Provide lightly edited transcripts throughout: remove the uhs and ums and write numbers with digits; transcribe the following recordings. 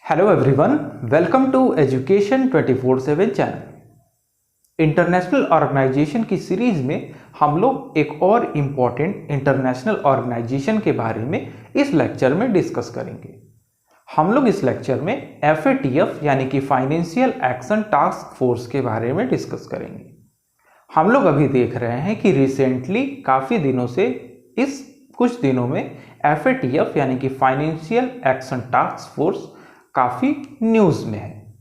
Hello everyone, welcome to education 24/7 channel. International organization की series में हम लोग एक और इम्पॉर्टेंट इंटरनेशनल ऑर्गेनाइजेशन के बारे में इस लेक्चर में डिस्कस करेंगे। हम लोग इस लेक्चर में FATF यानी कि फाइनेंशियल एक्शन टास्क फोर्स के बारे में डिस्कस करेंगे। हम लोग अभी देख रहे हैं कि रिसेंटली काफ़ी दिनों से इस कुछ दिनों में FATF यानी कि फाइनेंशियल एक्शन टास्क फोर्स काफ़ी न्यूज़ में है।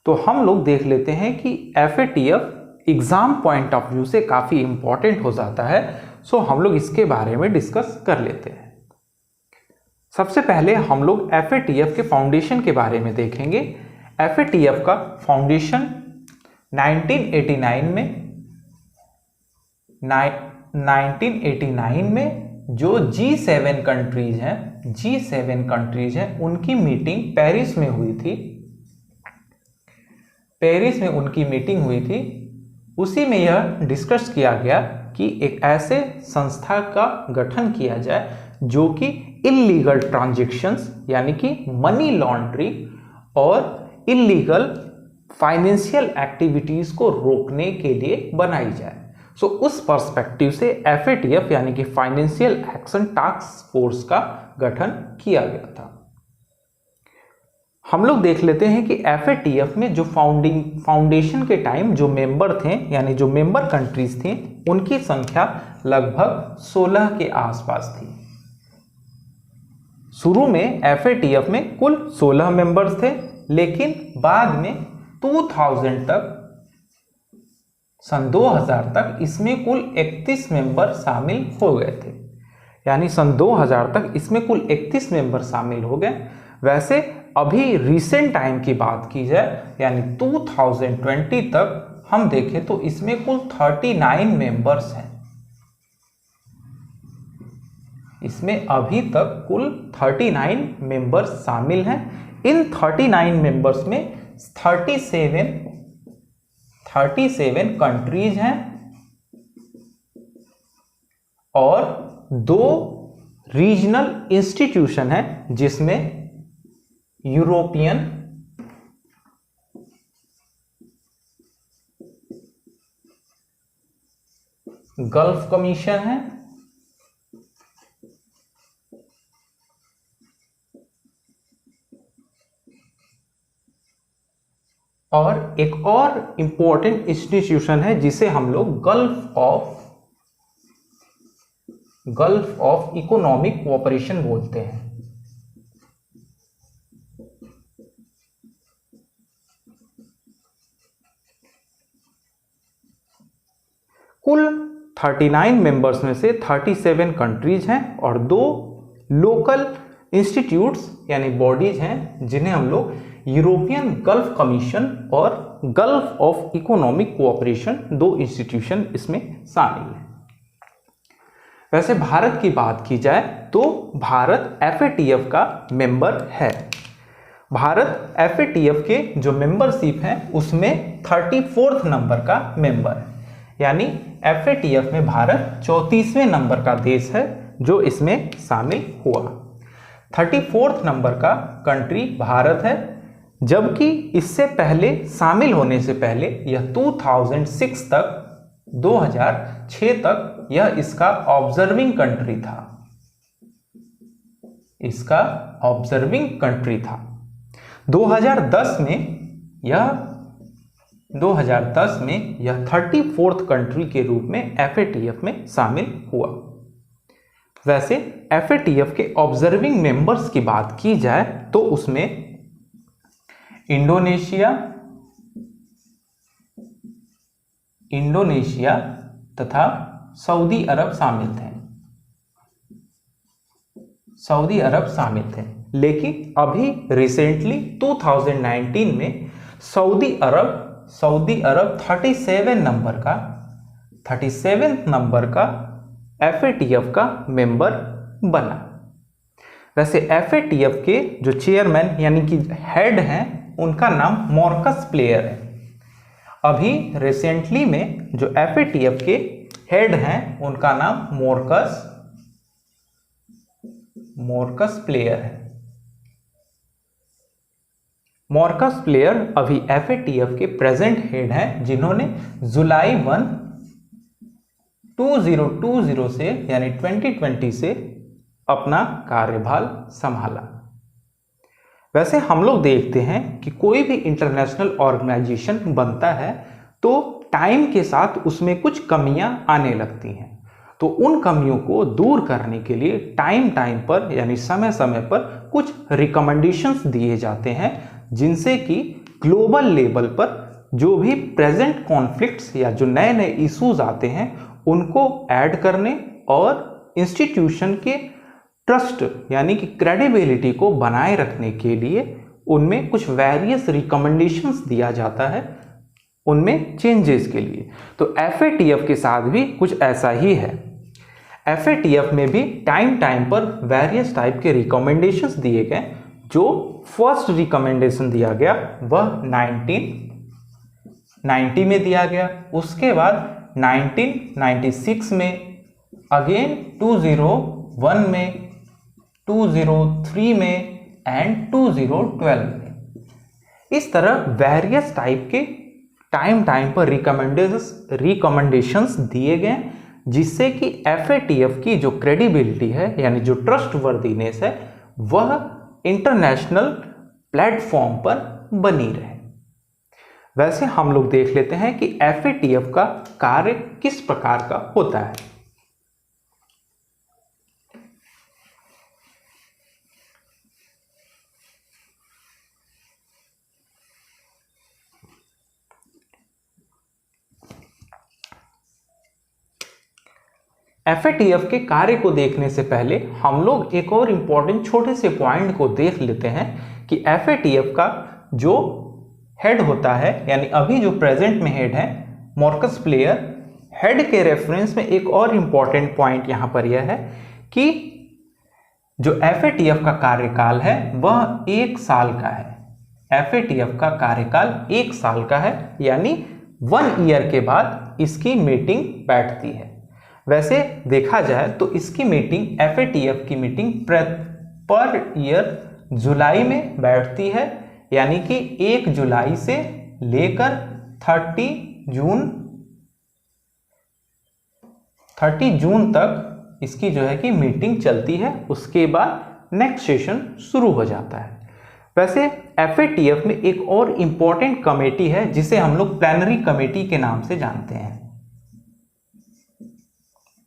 तो हम लोग देख लेते हैं कि FATF exam point of view से काफ़ी इम्पॉर्टेंट हो जाता है। सो हम लोग इसके बारे में डिस्कस कर लेते हैं। सबसे पहले हम लोग FATF के फाउंडेशन के बारे में देखेंगे। FATF का फाउंडेशन 1989 में जो G7 कंट्रीज हैं उनकी मीटिंग पेरिस में हुई थी। उसी में यह डिस्कस किया गया कि एक ऐसे संस्था का गठन किया जाए जो कि इल्लीगल ट्रांजैक्शंस यानी कि मनी लॉन्ड्रिंग और इल्लीगल फाइनेंशियल एक्टिविटीज को रोकने के लिए बनाई जाए। सो उस पर्सपेक्टिव से FATF यानी कि फाइनेंशियल एक्शन टास्क फोर्स का गठन किया गया था। हम लोग देख लेते हैं कि FATF में जो फाउंडेशन के टाइम जो मेंबर थे यानी जो मेंबर कंट्रीज थी उनकी संख्या लगभग 16 के आसपास थी। शुरू में FATF में कुल 16 मेंबर्स थे, लेकिन बाद में 2000 तक सन 2000 तक इसमें कुल 31 मेंबर शामिल हो गए थे। यानी सन 2000 तक इसमें कुल 31 मेंबर शामिल हो गए। वैसे अभी रिसेंट टाइम की बात की जाए यानी 2020 तक हम देखें तो इसमें कुल 39 मेंबर्स हैं। इसमें अभी तक कुल 39 मेंबर्स शामिल हैं। इन 39 मेंबर्स में 37 कंट्रीज हैं और 2 रीजनल इंस्टीट्यूशन हैं, जिसमें यूरोपियन गल्फ कमीशन है और एक और इंपॉर्टेंट इंस्टीट्यूशन है जिसे हम लोग गल्फ ऑफ इकोनॉमिक कोऑपरेशन बोलते हैं। कुल 39 मेंबर्स में से 37 कंट्रीज हैं और 2 लोकल इंस्टीट्यूट्स यानी बॉडीज हैं जिन्हें हम लोग यूरोपियन गल्फ कमीशन और gulf of economic cooperation 2 institution इसमें शामिल हैं। वैसे भारत की बात की जाए तो भारत FATF का मेंबर है। भारत FATF के जो मेंबरशिप है उसमें 34th नंबर का मेंबर है। यानी FATF में भारत 34वें नंबर का देश है जो इसमें शामिल हुआ। 34th नंबर का कंट्री भारत है, जबकि इससे पहले शामिल होने से पहले यह 2006 तक यह इसका ऑब्जर्विंग कंट्री था। 2010 में यह 34th कंट्री के रूप में FATF में शामिल हुआ। वैसे FATF के ऑब्जर्विंग मेंबर्स की बात की जाए तो उसमें इंडोनेशिया तथा सऊदी अरब शामिल थे। लेकिन अभी रिसेंटली 2019 में सऊदी अरब 37 नंबर का FATF का मेंबर बना। वैसे FATF के जो चेयरमैन यानी कि हेड हैं उनका नाम मॉर्कस प्लेयर है। अभी रिसेंटली में जो FATF के हेड हैं उनका नाम मॉर्कस प्लेयर है। मार्कस प्लेयर अभी FATF के प्रेजेंट हेड हैं, जिन्होंने जुलाई 1, 2020 से यानी 2020 से अपना कार्यभार संभाला। वैसे हम लोग देखते हैं कि कोई भी इंटरनेशनल ऑर्गेनाइजेशन बनता है तो टाइम के साथ उसमें कुछ कमियां आने लगती हैं, तो उन कमियों को दूर करने के लिए टाइम टाइम पर यानी समय समय पर कुछ रिकमेंडेशंस दिए जाते हैं, जिनसे कि ग्लोबल लेवल पर जो भी प्रेजेंट कॉन्फ्लिक्ट्स या जो नए नए इश्यूज आते हैं उनको ऐड करने और इंस्टीट्यूशन के ट्रस्ट यानी कि क्रेडिबिलिटी को बनाए रखने के लिए उनमें कुछ वेरियस रिकमेंडेशंस दिया जाता है, उनमें चेंजेस के लिए। तो FATF के साथ भी कुछ ऐसा ही है। FATF में भी टाइम टाइम पर वेरियस टाइप के रिकमेंडेशंस दिए गए। जो फर्स्ट रिकमेंडेशन दिया गया वह 1990 में दिया गया, उसके बाद 1996 में, अगेन 201 में, 203 में एंड 2012 में। इस तरह वेरियस टाइप के टाइम टाइम पर रिकमेंडेशंस दिए गए, जिससे कि FATF की जो क्रेडिबिलिटी है यानी जो ट्रस्टवर्दीनेस है वह इंटरनेशनल प्लेटफॉर्म पर बनी रहे। वैसे हम लोग देख लेते हैं कि FATF का कार्य किस प्रकार का होता है। FATF के कार्य को देखने से पहले हम लोग एक और इम्पॉर्टेंट छोटे से पॉइंट को देख लेते हैं कि FATF का जो हेड होता है यानी अभी जो प्रेजेंट में हेड है मार्कस प्लेयर, हेड के रेफरेंस में एक और इम्पॉर्टेंट पॉइंट यहां पर यह है कि जो FATF का कार्यकाल है वह 1 साल का है। FATF का कार्यकाल 1 साल का है, यानी 1 ईयर के बाद इसकी मीटिंग बैठती है। वैसे देखा जाए तो इसकी मीटिंग FATF की मीटिंग पर ईयर जुलाई में बैठती है, यानी कि 1 जुलाई से लेकर 30 जून तक इसकी जो है कि मीटिंग चलती है। उसके बाद नेक्स्ट सेशन शुरू हो जाता है। वैसे FATF में एक और इम्पॉर्टेंट कमेटी है जिसे हम लोग प्लेनरी कमेटी के नाम से जानते हैं।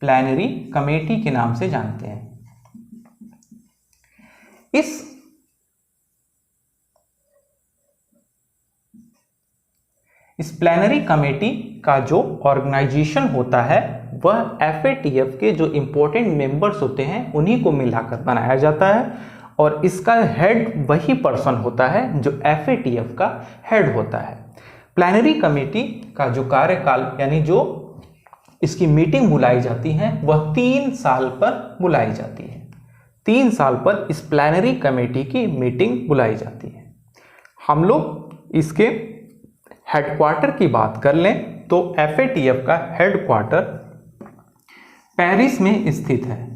प्लेनरी कमेटी के नाम से जानते हैं। इस प्लेनरी कमेटी का जो ऑर्गेनाइजेशन होता है वह FATF के जो इंपॉर्टेंट मेंबर्स होते हैं उन्हीं को मिलाकर बनाया जाता है, और इसका हेड वही पर्सन होता है जो FATF का हेड होता है। प्लेनरी कमेटी का जो कार्यकाल यानी जो इसकी मीटिंग बुलाई जाती है वह 3 साल पर बुलाई जाती है। 3 साल पर इस प्लेनरी कमेटी की मीटिंग बुलाई जाती है। हम लोग इसके हेडक्वार्टर की बात कर लें तो FATF का हेडक्वार्टर पेरिस में स्थित है।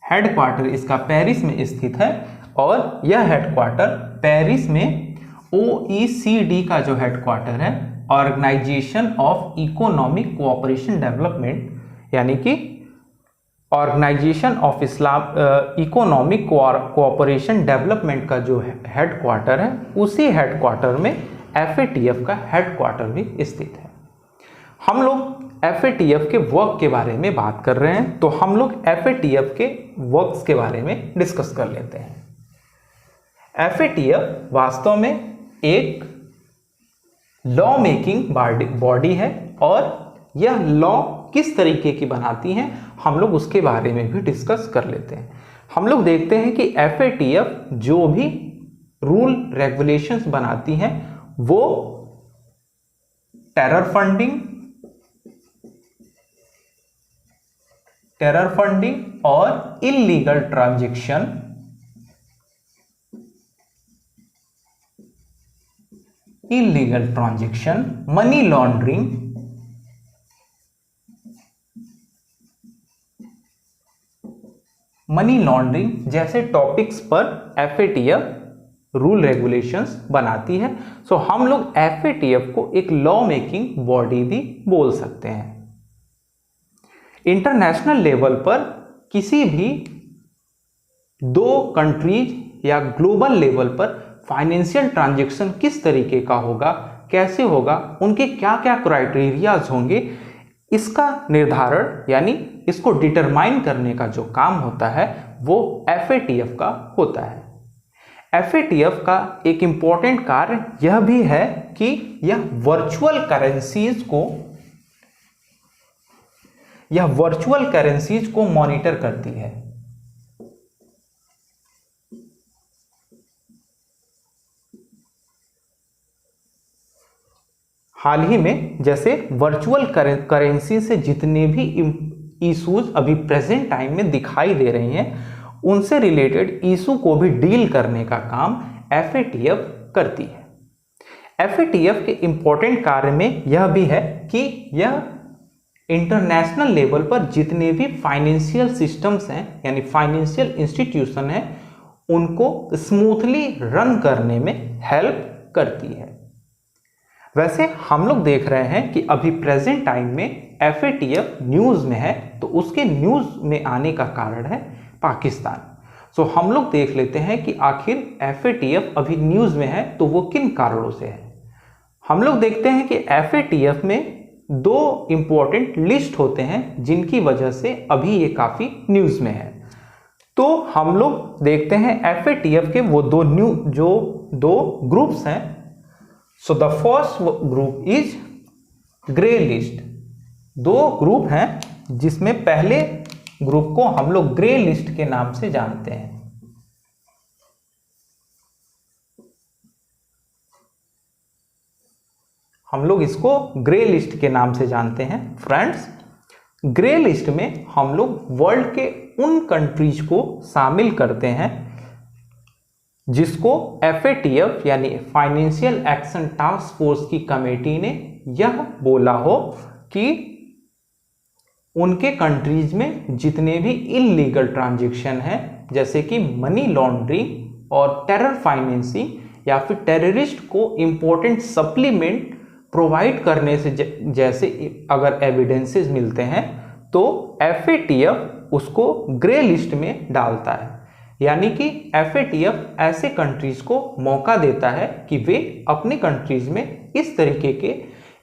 हेडक्वार्टर इसका पेरिस में स्थित है, और यह हेडक्वार्टर पेरिस में OECD का जो हेडक्वार्टर है, organization of economic cooperation development, यानी कि organization of economic cooperation development का जो हेडक्वार्टर है, उसी हेडक्वार्टर में FATF का हेडक्वार्टर भी स्थित है। हम लोग FATF के वर्क के बारे में बात कर रहे हैं, तो हम लोग FATF के वर्क्स के बारे में डिस्कस कर लेते हैं। FATF वास्तव में एक लॉ मेकिंग बॉडी है, और यह लॉ किस तरीके की बनाती हैं हम लोग उसके बारे में भी डिस्कस कर लेते हैं। हम लोग देखते हैं कि FATF जो भी रूल रेगुलेशंस बनाती हैं वो टेरर फंडिंग और इल्लीगल ट्रांजैक्शन, मनी लॉन्ड्रिंग जैसे टॉपिक्स पर FATF रूल रेगुलेशंस बनाती है। सो हम लोग FATF को एक लॉ मेकिंग बॉडी भी बोल सकते हैं। इंटरनेशनल लेवल पर किसी भी दो कंट्रीज या ग्लोबल लेवल पर फाइनेंशियल ट्रांजैक्शन किस तरीके का होगा, कैसे होगा, उनके क्या क्या क्राइटेरियाज होंगे, इसका निर्धारण यानी इसको डिटरमाइन करने का जो काम होता है वो FATF का होता है। FATF का एक इंपॉर्टेंट कार्य यह भी है कि यह वर्चुअल करेंसीज को मॉनिटर करती है। हाल ही में जैसे वर्चुअल करेंसी से जितने भी इश्यूज अभी प्रेजेंट टाइम में दिखाई दे रही हैं, उनसे रिलेटेड इशू को भी डील करने का काम FATF करती है। FATF के इंपॉर्टेंट कार्य में यह भी है कि यह इंटरनेशनल लेवल पर जितने भी फाइनेंशियल सिस्टम्स हैं यानी फाइनेंशियल इंस्टीट्यूशन हैं, उनको स्मूथली रन करने में हेल्प करती है। वैसे हम लोग देख रहे हैं कि अभी प्रेजेंट टाइम में FATF न्यूज़ में है, तो उसके न्यूज़ में आने का कारण है पाकिस्तान। सो हम लोग देख लेते हैं कि आखिर FATF अभी न्यूज़ में है तो वो किन कारणों से है। हम लोग देखते हैं कि FATF में दो इंपॉर्टेंट लिस्ट होते हैं जिनकी वजह से अभी ये काफ़ी न्यूज़ में है। तो हम लोग देखते हैं FATF के वो दो ग्रुप्स हैं। So the first group is grey list. दो ग्रुप हैं जिसमें पहले ग्रुप को हम लोग ग्रे लिस्ट के नाम से जानते हैं। हम लोग इसको ग्रे लिस्ट के नाम से जानते हैं। फ्रेंड्स, ग्रे लिस्ट में हम लोग वर्ल्ड के उन कंट्रीज को शामिल करते हैं जिसको FATF यानी फाइनेंशियल एक्शन टास्क फोर्स की कमेटी ने यह बोला हो कि उनके कंट्रीज में जितने भी इल्लीगल ट्रांजैक्शन हैं, जैसे कि मनी लॉन्ड्रिंग और टेरर फाइनेंसिंग या फिर टेररिस्ट को इंपॉर्टेंट सप्लीमेंट प्रोवाइड करने से जैसे अगर एविडेंसेस मिलते हैं, तो FATF उसको ग्रे लिस्ट में डालता है। यानी कि FATF ऐसे कंट्रीज को मौका देता है कि वे अपने कंट्रीज में इस तरीके के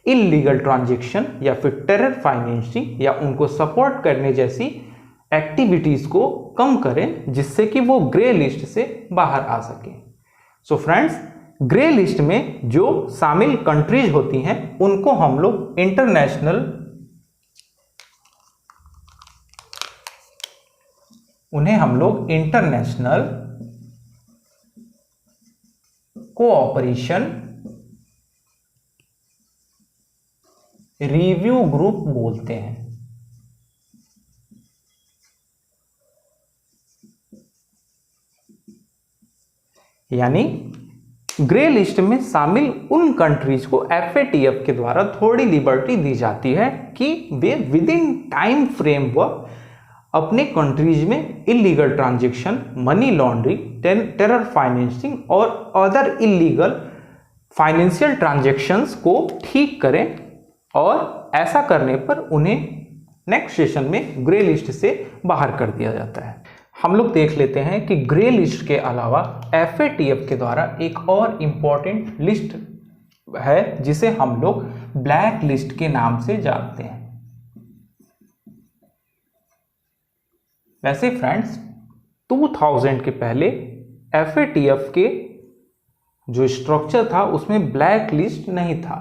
इल्लीगल ट्रांजैक्शन या फिर टेरर फाइनेंसिंग या उनको सपोर्ट करने जैसी एक्टिविटीज को कम करें, जिससे कि वो ग्रे लिस्ट से बाहर आ सके। सो फ्रेंड्स, ग्रे लिस्ट में जो शामिल कंट्रीज होती हैं उनको हम लोग इंटरनेशनल कोऑपरेशन रिव्यू ग्रुप बोलते हैं। यानी ग्रे लिस्ट में शामिल उन कंट्रीज को FATF के द्वारा थोड़ी लिबर्टी दी जाती है कि way with in time framework अपने कंट्रीज में illegal transaction, money laundering, terror financing और अदर इलीगल फाइनेंशियल ट्रांजैक्शंस को ठीक करें, और ऐसा करने पर उन्हें नेक्स्ट सेशन में ग्रे लिस्ट से बाहर कर दिया जाता है। हम लोग देख लेते हैं कि ग्रे लिस्ट के अलावा FATF के द्वारा एक और इम्पॉर्टेंट लिस्ट है जिसे हम लोग ब्लैक लिस्ट के नाम से जानते हैं। वैसे फ्रेंड्स, 2000 के पहले FATF के जो स्ट्रक्चर था उसमें ब्लैक लिस्ट नहीं था,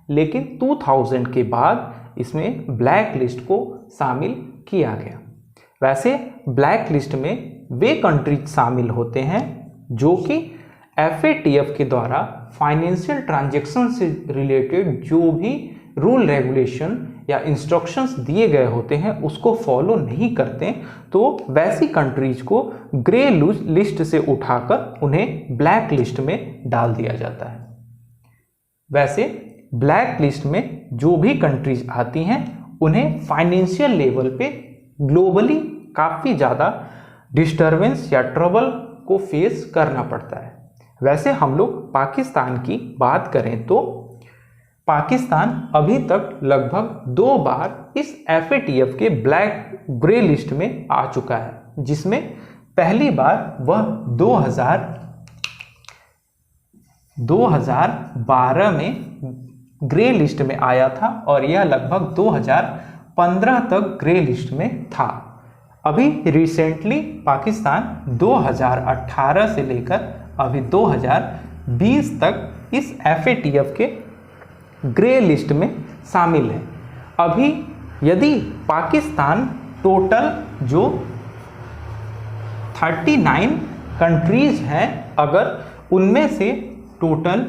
लेकिन 2000 के बाद इसमें ब्लैक लिस्ट को शामिल किया गया। वैसे ब्लैक लिस्ट में वे कंट्रीज शामिल होते हैं जो कि FATF के द्वारा फाइनेंशियल ट्रांजैक्शन से रिलेटेड जो भी रूल रेगुलेशन या इंस्ट्रक्शंस दिए गए होते हैं उसको फॉलो नहीं करते, तो वैसी कंट्रीज को ग्रे लिस्ट से उठाकर उन्हें ब्लैक लिस्ट में डाल दिया जाता है। वैसे ब्लैक लिस्ट में जो भी कंट्रीज आती हैं उन्हें फाइनेंशियल लेवल पे ग्लोबली काफ़ी ज़्यादा डिस्टर्बेंस या ट्रबल को फेस करना पड़ता है। वैसे हम लोग पाकिस्तान की बात करें तो पाकिस्तान अभी तक लगभग 2 बार इस FATF के ब्लैक ग्रे लिस्ट में आ चुका है, जिसमें पहली बार वह 2012 में ग्रे लिस्ट में आया था और यह लगभग 2015 तक ग्रे लिस्ट में था। अभी रिसेंटली पाकिस्तान 2018 से लेकर अभी 2020 तक इस FATF के ग्रे लिस्ट में शामिल है। अभी यदि पाकिस्तान टोटल जो 39 कंट्रीज हैं, अगर उनमें से टोटल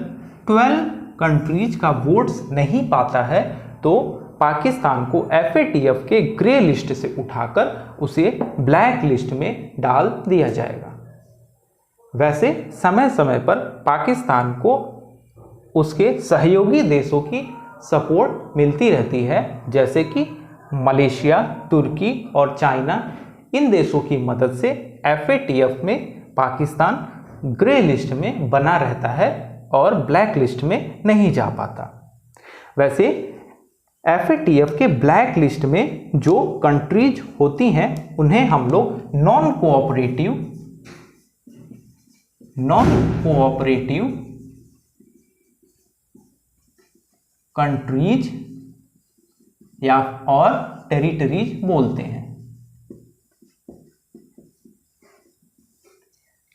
12 कंट्रीज का वोट्स नहीं पाता है तो पाकिस्तान को FATF के ग्रे लिस्ट से उठाकर उसे ब्लैक लिस्ट में डाल दिया जाएगा। वैसे समय समय पर पाकिस्तान को उसके सहयोगी देशों की सपोर्ट मिलती रहती है, जैसे कि मलेशिया, तुर्की और चाइना। इन देशों की मदद से FATF में पाकिस्तान ग्रे लिस्ट में बना रहता है और ब्लैक लिस्ट में नहीं जा पाता। वैसे FATF के ब्लैक लिस्ट में जो कंट्रीज होती हैं उन्हें हम लोग नॉन कोऑपरेटिव कंट्रीज या और टेरिटरीज बोलते हैं।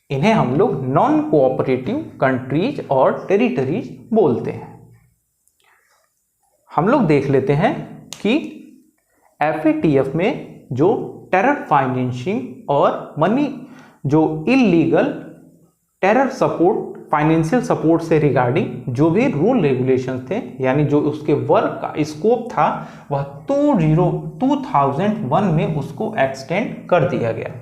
इन्हें हम लोग नॉन कोऑपरेटिव कंट्रीज और टेरिटरीज बोलते हैं। हम लोग देख लेते हैं कि FATF में जो टेरर फाइनेंसिंग और मनी जो illegal terror support financial support से रिगार्डिंग जो भी रूल रेगुलेशंस थे, यानी जो उसके वर्क का स्कोप था, वह 2001 में उसको एक्सटेंड कर दिया गया।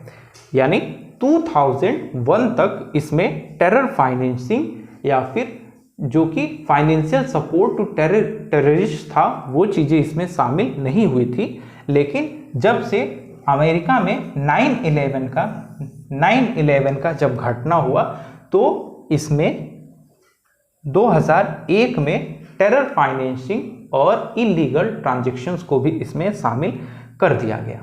यानी 2001 तक इसमें टेरर फाइनेंसिंग या फिर जो कि फाइनेंशियल सपोर्ट टू टेररिस्ट था वो चीज़ें इसमें शामिल नहीं हुई थी। लेकिन जब से अमेरिका में 9/11 का जब घटना हुआ तो इसमें 2001 में टेरर फाइनेंसिंग और इलीगल ट्रांजैक्शंस को भी इसमें शामिल कर दिया गया।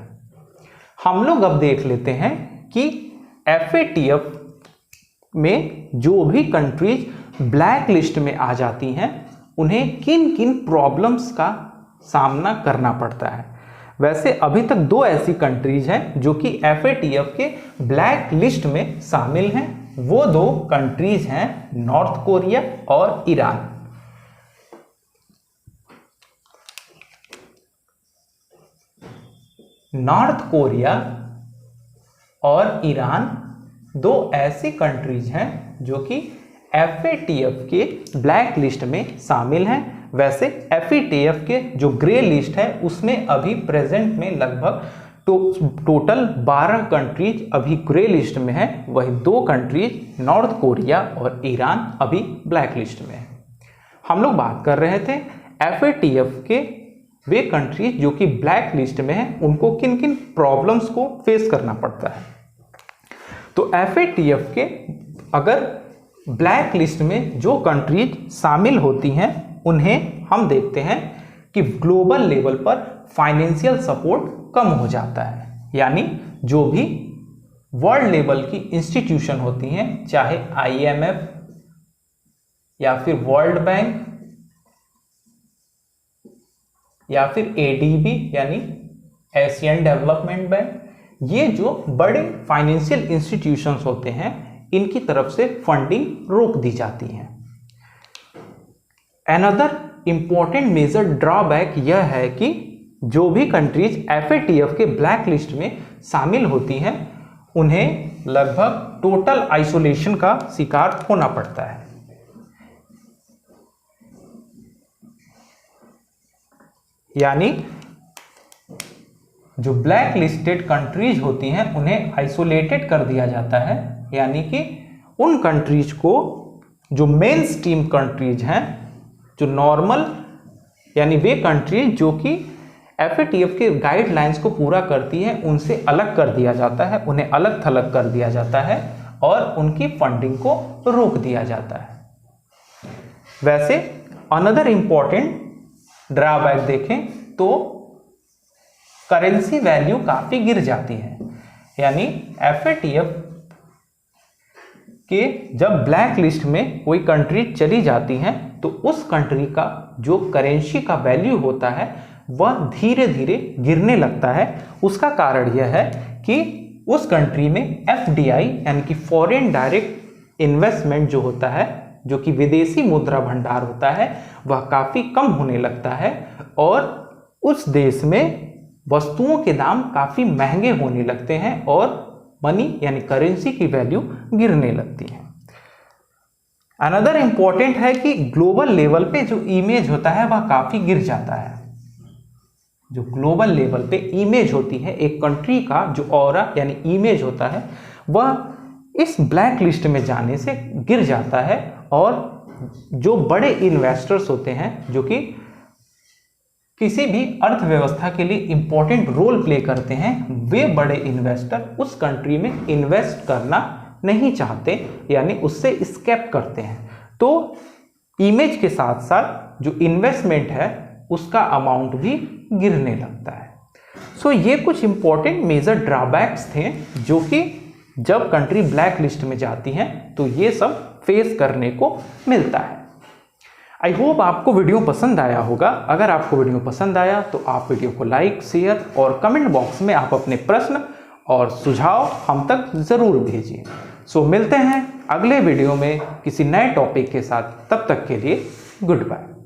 हम लोग अब देख लेते हैं कि FATF में जो भी कंट्रीज ब्लैक लिस्ट में आ जाती हैं उन्हें किन किन प्रॉब्लम्स का सामना करना पड़ता है। वैसे अभी तक 2 ऐसी कंट्रीज हैं जो कि FATF के ब्लैक लिस्ट में शामिल हैं। वो 2 कंट्रीज हैं नॉर्थ कोरिया और ईरान। नॉर्थ कोरिया और ईरान 2 ऐसी कंट्रीज हैं जो कि FATF के ब्लैक लिस्ट में शामिल हैं। वैसे FATF के जो ग्रे लिस्ट है उसमें अभी प्रेजेंट में लगभग टोटल 12 कंट्रीज अभी ग्रे लिस्ट में है, वही 2 कंट्रीज नॉर्थ कोरिया और ईरान अभी ब्लैक लिस्ट में है। हम लोग बात कर रहे थे FATF के वे कंट्रीज जो कि ब्लैक लिस्ट में है उनको किन किन प्रॉब्लम्स को फेस करना पड़ता है। तो FATF के अगर ब्लैक लिस्ट में जो कंट्रीज शामिल होती हैं उन्हें हम देखते हैं कि ग्लोबल लेवल पर फाइनेंशियल सपोर्ट कम हो जाता है। यानी जो भी वर्ल्ड लेवल की इंस्टीट्यूशन होती हैं, चाहे IMF या फिर वर्ल्ड बैंक या फिर ADB यानी एशियन डेवलपमेंट बैंक, ये जो बड़े फाइनेंशियल इंस्टीट्यूशंस होते हैं इनकी तरफ से फंडिंग रोक दी जाती है। अनदर इंपॉर्टेंट मेजर ड्रॉबैक यह है कि जो भी कंट्रीज FATF के ब्लैक लिस्ट में शामिल होती हैं उन्हें लगभग टोटल आइसोलेशन का शिकार होना पड़ता है। यानी जो ब्लैक लिस्टेड कंट्रीज होती हैं उन्हें आइसोलेटेड कर दिया जाता है। यानी कि उन कंट्रीज को जो मेन स्ट्रीम कंट्रीज हैं, जो नॉर्मल यानी वे कंट्रीज जो कि FATF के गाइडलाइंस को पूरा करती है, उनसे अलग कर दिया जाता है, उन्हें अलग थलग कर दिया जाता है और उनकी फंडिंग को रोक दिया जाता है। वैसे अनदर इंपॉर्टेंट ड्रॉबैक देखें तो करेंसी वैल्यू काफी गिर जाती है, यानी FATF कि जब ब्लैक लिस्ट में कोई कंट्री चली जाती है तो उस कंट्री का जो करेंसी का वैल्यू होता है वह धीरे धीरे गिरने लगता है। उसका कारण यह है कि उस कंट्री में FDI यानी कि फॉरेन डायरेक्ट इन्वेस्टमेंट जो होता है, जो कि विदेशी मुद्रा भंडार होता है, वह काफ़ी कम होने लगता है और उस देश में वस्तुओं के दाम काफ़ी महंगे होने लगते हैं और मनी यानी करेंसी की वैल्यू गिरने लगती है। अनदर इंपॉर्टेंट है कि ग्लोबल लेवल पे जो इमेज होता है वह काफ़ी गिर जाता है। जो ग्लोबल लेवल पे इमेज होती है एक कंट्री का, जो ऑरा यानी इमेज होता है, वह इस ब्लैक लिस्ट में जाने से गिर जाता है और जो बड़े इन्वेस्टर्स होते हैं जो कि किसी भी अर्थव्यवस्था के लिए इंपॉर्टेंट रोल प्ले करते हैं, वे बड़े इन्वेस्टर उस कंट्री में इन्वेस्ट करना नहीं चाहते, यानी उससे स्केप करते हैं। तो इमेज के साथ साथ जो इन्वेस्टमेंट है उसका अमाउंट भी गिरने लगता है। सो ये कुछ इंपॉर्टेंट मेजर ड्रॉबैक्स थे जो कि जब कंट्री ब्लैक लिस्ट में जाती हैं तो ये सब फेस करने को मिलता है। आई होप आपको वीडियो पसंद आया होगा। अगर आपको वीडियो पसंद आया तो आप वीडियो को लाइक, शेयर और कमेंट बॉक्स में आप अपने प्रश्न और सुझाव हम तक ज़रूर भेजिए। सो मिलते हैं अगले वीडियो में किसी नए टॉपिक के साथ। तब तक के लिए गुड बाय।